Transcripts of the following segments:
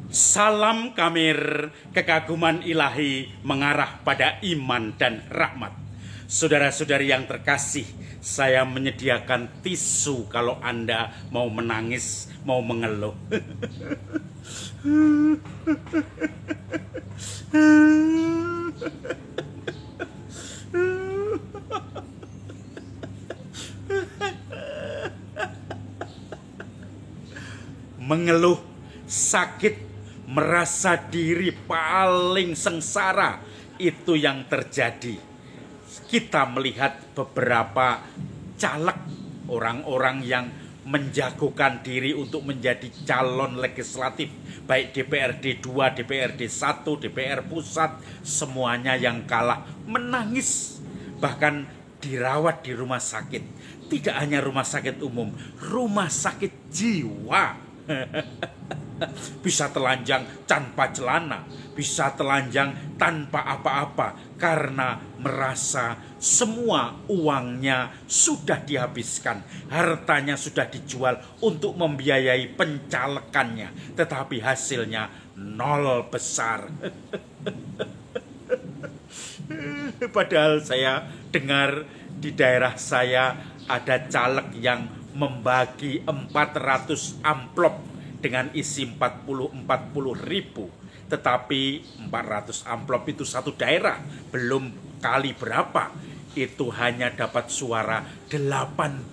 Salam Kamir, kekaguman ilahi mengarah pada iman dan rahmat. Saudara-saudari yang terkasih, saya menyediakan tisu kalau Anda mau menangis, mau mengeluh. Mengeluh, sakit, merasa diri paling sengsara, itu yang terjadi. Kita melihat beberapa caleg, orang-orang yang menjagokan diri untuk menjadi calon legislatif, baik DPRD 2, DPRD 1, DPR pusat, semuanya yang kalah menangis, bahkan dirawat di rumah sakit. Tidak hanya rumah sakit umum, rumah sakit jiwa. Bisa telanjang tanpa celana, bisa telanjang tanpa apa-apa, karena merasa semua uangnya sudah dihabiskan, hartanya sudah dijual untuk membiayai pencalekannya, tetapi hasilnya nol besar. Padahal saya dengar di daerah saya ada caleg yang membagi 400 amplop dengan isi 40 ribu. Tetapi 400 amplop itu satu daerah, belum kali berapa, itu hanya dapat suara 80.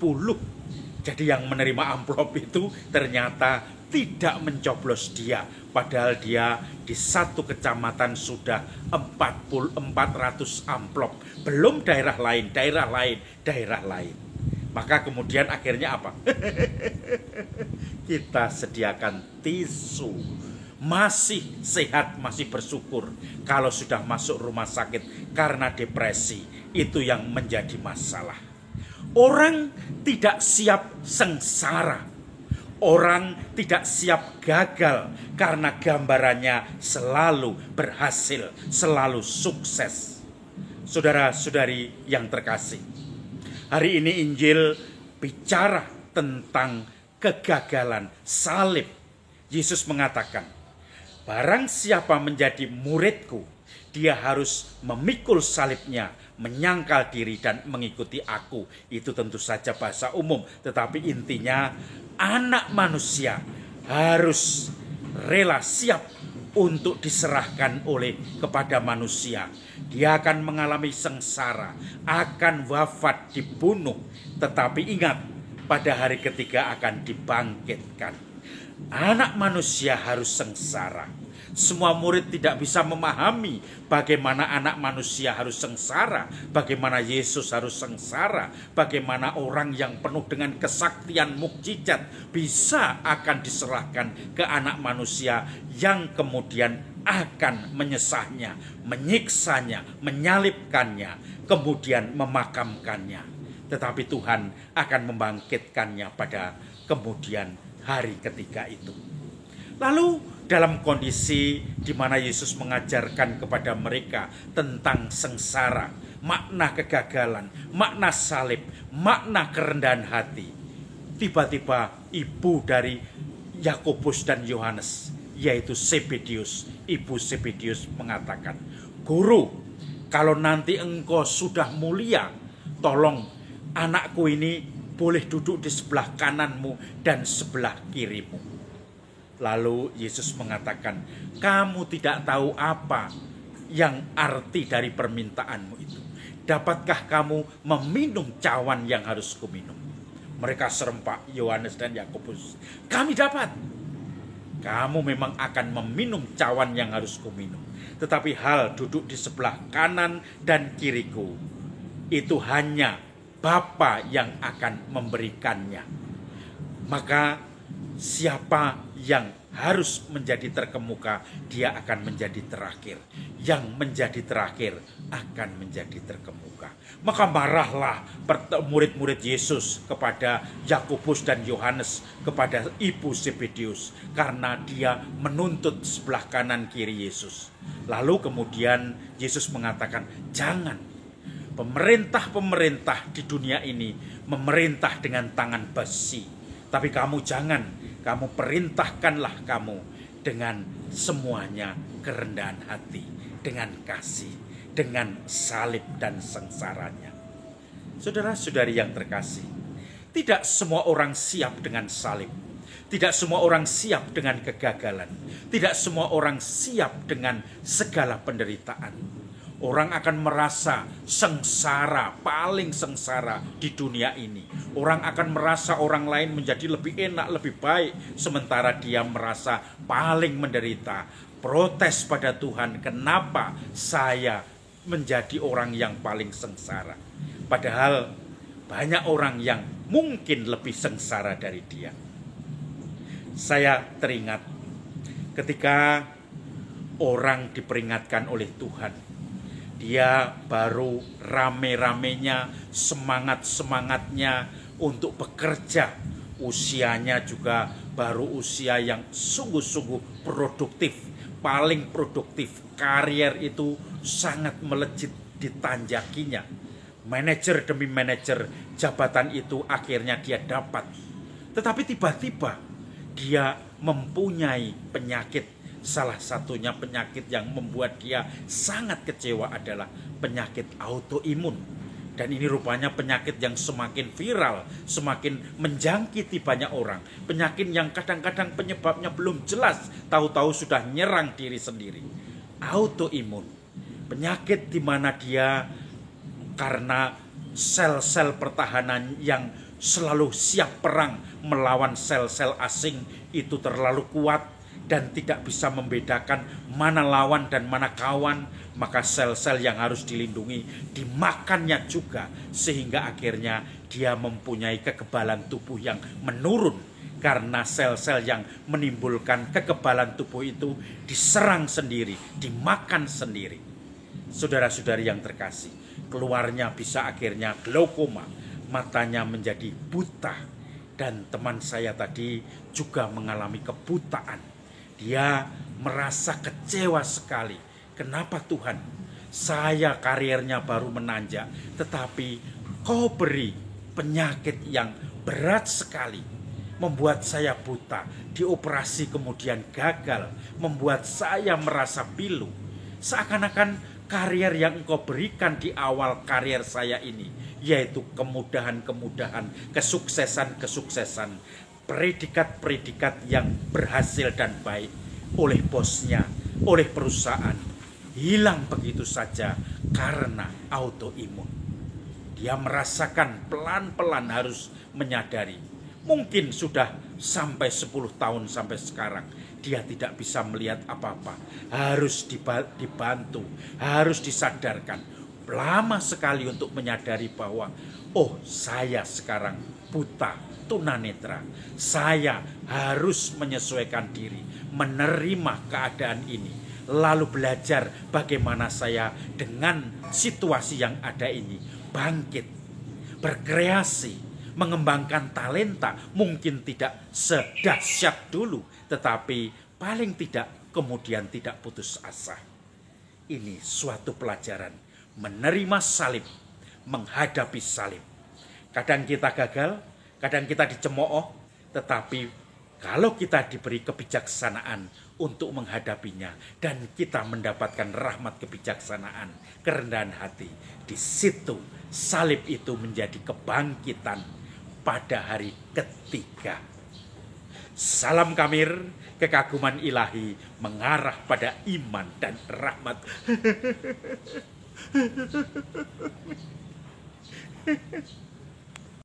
Jadi yang menerima amplop itu ternyata tidak mencoblos dia, padahal dia di satu kecamatan sudah 400 amplop, belum daerah lain. Maka kemudian akhirnya apa? Kita sediakan tisu. Masih sehat, masih bersyukur. Kalau sudah masuk rumah sakit karena depresi, itu yang menjadi masalah. Orang tidak siap sengsara. Orang tidak siap gagal karena gambarannya selalu berhasil, selalu sukses. Saudara-saudari yang terkasih, hari ini Injil bicara tentang kegagalan salib. Yesus mengatakan, barang siapa menjadi muridku, dia harus memikul salibnya, menyangkal diri dan mengikuti aku. Itu tentu saja bahasa umum, tetapi intinya anak manusia harus rela siap untuk diserahkan kepada manusia. Dia akan mengalami sengsara, akan wafat, dibunuh, tetapi ingat, pada hari ketiga akan dibangkitkan. Anak manusia harus sengsara. Semua murid tidak bisa memahami bagaimana anak manusia harus sengsara, bagaimana Yesus harus sengsara, bagaimana orang yang penuh dengan kesaktian mukjizat bisa akan diserahkan ke anak manusia yang kemudian akan menyesahnya, menyiksanya, menyalibkannya, kemudian memakamkannya. Tetapi Tuhan akan membangkitkannya pada kemudian hari ketiga itu. Lalu dalam kondisi di mana Yesus mengajarkan kepada mereka tentang sengsara, makna kegagalan, makna salib, makna kerendahan hati, tiba-tiba ibu dari Yakobus dan Yohanes, yaitu Zebedius, ibu Zebedius mengatakan, "Guru, kalau nanti engkau sudah mulia, tolong anakku ini boleh duduk di sebelah kananmu dan sebelah kirimu." Lalu Yesus mengatakan, kamu tidak tahu apa yang arti dari permintaanmu itu. Dapatkah kamu meminum cawan yang harus kuminum? Mereka serempak, Yohanes dan Yakobus. Kami dapat. Kamu memang akan meminum cawan yang harus kuminum. Tetapi hal duduk di sebelah kanan dan kiriku, itu hanya Bapa yang akan memberikannya. Maka siapa yang harus menjadi terkemuka, dia akan menjadi terakhir. Yang menjadi terakhir akan menjadi terkemuka. Maka marahlah murid-murid Yesus kepada Yakobus dan Yohanes, kepada ibu Zebedius, karena dia menuntut sebelah kanan kiri Yesus. Lalu kemudian Yesus mengatakan, jangan. Pemerintah-pemerintah di dunia ini memerintah dengan tangan besi. Tapi kamu jangan, kamu perintahkanlah kamu dengan semuanya kerendahan hati, dengan kasih, dengan salib dan sengsaranya. Saudara-saudari yang terkasih, tidak semua orang siap dengan salib. Tidak semua orang siap dengan kegagalan. Tidak semua orang siap dengan segala penderitaan. Orang akan merasa sengsara, paling sengsara di dunia ini. Orang akan merasa orang lain menjadi lebih enak, lebih baik, sementara dia merasa paling menderita. Protes pada Tuhan, kenapa saya menjadi orang yang paling sengsara? Padahal banyak orang yang mungkin lebih sengsara dari dia. Saya teringat ketika orang diperingatkan oleh Tuhan. Dia baru rame-ramenya, semangat-semangatnya untuk bekerja. Usianya juga baru usia yang sungguh-sungguh produktif, paling produktif. Karier itu sangat melejit ditanjakinya. Manajer demi manajer, jabatan itu akhirnya dia dapat. Tetapi tiba-tiba dia mempunyai penyakit. Salah satunya penyakit yang membuat dia sangat kecewa adalah penyakit autoimun. Dan ini rupanya penyakit yang semakin viral, semakin menjangkiti banyak orang. Penyakit yang kadang-kadang penyebabnya belum jelas, tahu-tahu sudah nyerang diri sendiri. Autoimun, penyakit di mana dia karena sel-sel pertahanan yang selalu siap perang melawan sel-sel asing itu terlalu kuat dan tidak bisa membedakan mana lawan dan mana kawan, maka sel-sel yang harus dilindungi dimakannya juga, sehingga akhirnya dia mempunyai kekebalan tubuh yang menurun karena sel-sel yang menimbulkan kekebalan tubuh itu diserang sendiri, dimakan sendiri. Saudara-saudari yang terkasih, keluarnya bisa akhirnya glaukoma, matanya menjadi buta. Dan teman saya tadi juga mengalami kebutaan. Dia merasa kecewa sekali. Kenapa Tuhan? Saya kariernya baru menanjak, tetapi Kau beri penyakit yang berat sekali. Membuat saya buta, dioperasi kemudian gagal, membuat saya merasa pilu. Seakan-akan karier yang Engkau berikan di awal karier saya ini, yaitu kemudahan-kemudahan, kesuksesan-kesuksesan, predikat-predikat yang berhasil dan baik oleh bosnya, oleh perusahaan, hilang begitu saja karena autoimun. Dia merasakan pelan-pelan harus menyadari. Mungkin sudah sampai 10 tahun sampai sekarang dia tidak bisa melihat apa-apa. Harus dibantu, harus disadarkan. Lama sekali untuk menyadari bahwa oh, saya sekarang buta, tunanetra. Saya harus menyesuaikan diri, menerima keadaan ini, lalu belajar bagaimana saya dengan situasi yang ada ini bangkit, berkreasi, mengembangkan talenta. Mungkin tidak sedahsyat dulu, tetapi paling tidak kemudian tidak putus asa. Ini suatu pelajaran. Menerima salib, menghadapi salib. Kadang kita gagal, kadang kita dicemooh, tetapi kalau kita diberi kebijaksanaan untuk menghadapinya dan kita mendapatkan rahmat kebijaksanaan, kerendahan hati, di situ salib itu menjadi kebangkitan pada hari ketiga. Salam Kamir, kekaguman ilahi mengarah pada iman dan rahmat.